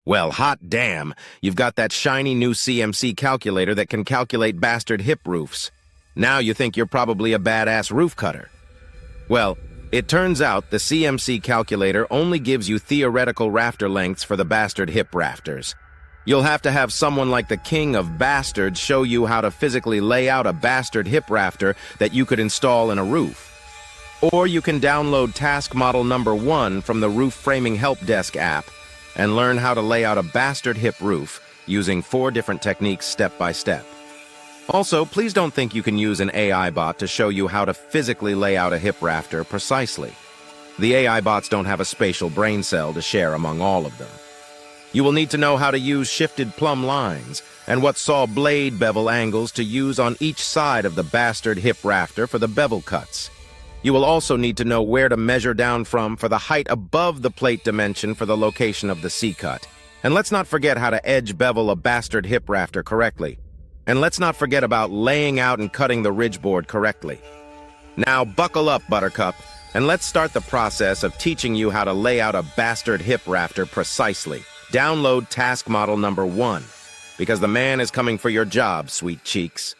Well, hot damn, you've got that shiny new CMC calculator that can calculate bastard hip roofs. Now you think you're probably a badass roof cutter. Well, it turns out the CMC calculator only gives you theoretical rafter lengths for the bastard hip rafters. You'll have to have someone like the king of bastards show you how to physically lay out a bastard hip rafter that you could install in a roof. Or you can download task model number 1 from the Roof Framing Help Desk app and learn how to lay out a bastard hip roof using 4 different techniques step by step. Also, please don't think you can use an AI bot to show you how to physically lay out a hip rafter precisely. The AI bots don't have a spatial brain cell to share among all of them. You will need to know how to use shifted plumb lines and what saw blade bevel angles to use on each side of the bastard hip rafter for the bevel cuts. You will also need to know where to measure down from for the height above the plate dimension for the location of the C-cut. And let's not forget how to edge bevel a bastard hip rafter correctly. And let's not forget about laying out and cutting the ridge board correctly. Now buckle up, Buttercup, and let's start the process of teaching you how to lay out a bastard hip rafter precisely. Download task model number 1, because the man is coming for your job, sweet cheeks.